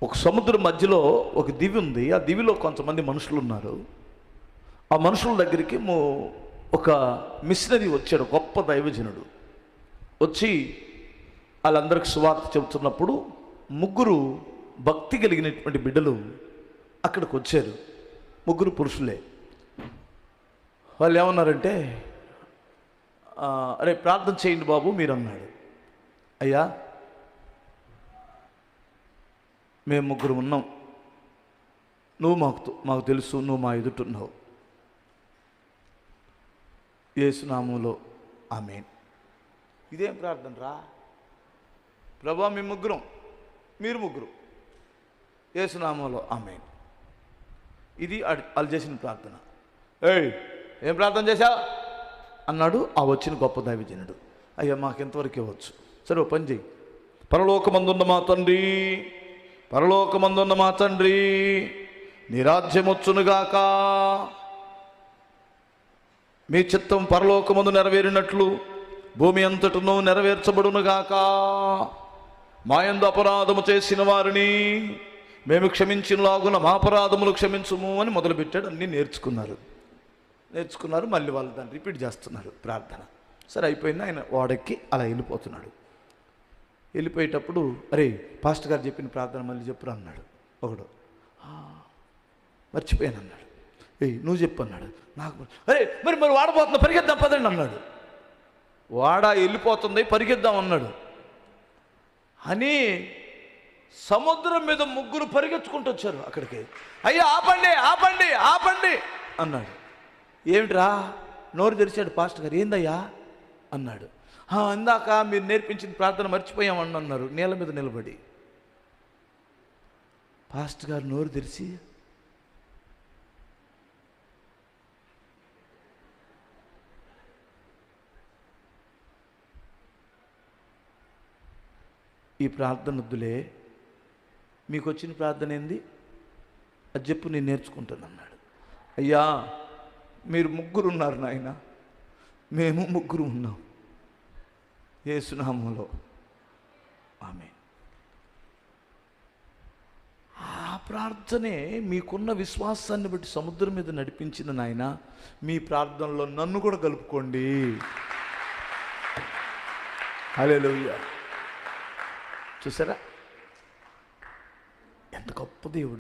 ఒక సముద్రం మధ్యలో ఒక దివి ఉంది. ఆ దివిలో కొంతమంది మనుషులు ఉన్నారు. ఆ మనుషుల దగ్గరికి ఒక మిషనరీ వచ్చాడు, గొప్ప దైవజనుడు వచ్చి వాళ్ళందరికి సువార్త చెబుతున్నప్పుడు ముగ్గురు భక్తి కలిగినటువంటి బిడ్డలు అక్కడికి వచ్చారు. ముగ్గురు పురుషులే. వాళ్ళు ఏమన్నారంటే, అరే ప్రార్థన చేయండి బాబు మీరు అన్నాడు. అయ్యా మేము ముగ్గురు ఉన్నాం, నువ్వు మాకు తెలుసు, నువ్వు మా ఎదుటున్నావు, యేసు నామములో ఆమేన్. ఇదేం ప్రార్థన రా ప్రభా, మీ ముగ్గురం, మీరు ముగ్గురు, యేసు నామములో ఆమేన్. ఇది వాళ్ళు చేసిన ప్రార్థన. ఏం ప్రార్థన చేశా అన్నాడు ఆ వచ్చిన గొప్ప దైవజనుడు. అయ్యా మాకు ఎంతవరకు ఇవ్వచ్చు, సరే ఓ పని చెయ్యి, పరలోకమందున్న మా తండ్రి, పరలోకమందున్న మా తండ్రి, నీ రాజ్యం వచ్చునుగాక, మీ చిత్తం పరలోకమందు నెరవేరినట్లు భూమి అంతటను నెరవేర్చబడునుగాక, మా యందు అపరాధము చేసిన వారిని మేము క్షమించినలాగున మా అపరాధములు క్షమించుము అని మొదలుపెట్టాడు. అన్నీ నేర్చుకున్నారు. మళ్ళీ వాళ్ళు దాన్ని రిపీట్ చేస్తున్నారు ప్రార్థన. సరే అయిపోయింది. ఆయన వాడెక్కి అలా వెళ్ళిపోతున్నాడు. వెళ్ళిపోయేటప్పుడు అరే పాస్టర్ గారు చెప్పిన ప్రార్థన మళ్ళీ చెప్పురా అన్నాడు ఒకడు. మర్చిపోయాను అన్నాడు. నువ్వు చెప్పు అన్నాడు. నాకు అరే మరి వాడబోతున్నా, పరిగెద్దాం పదండి అన్నాడు. వాడ వెళ్ళిపోతుంది, పరిగెద్దాం అన్నాడు. అని సముద్రం మీద ముగ్గురు పరిగెత్తుకుంటూ వచ్చారు అక్కడికి. అయ్యా ఆపండి ఆపండి ఆపండి అన్నాడు. ఏమిట్రా నోరు తెరిచాడు పాస్టర్ గారు. ఏందయ్యా అన్నాడు. ఇందాక మీరు నేర్పించిన ప్రార్థన మర్చిపోయామని అన్నారు నేల మీద నిలబడి. పాస్టర్ గారు నోరు తెరిచి ఈ ప్రార్థన వద్దులే, మీకు వచ్చిన ప్రార్థన ఏంది అది చెప్పు, నేను నేర్చుకుంటాను అన్నాడు. అయ్యా మీరు ముగ్గురు ఉన్నారు నాయన, మేము ముగ్గురు ఉన్నాం, యేసు నామములో ఆమేన్. ఆ ప్రార్థనే మీకున్న విశ్వాసాన్ని బట్టి సముద్రం మీద నడిపించిన నాయన. మీ ప్రార్థనలో నన్ను కూడా కలుపుకోండి. హల్లెలూయా. చూసారా ఎంత గొప్ప దేవుడు.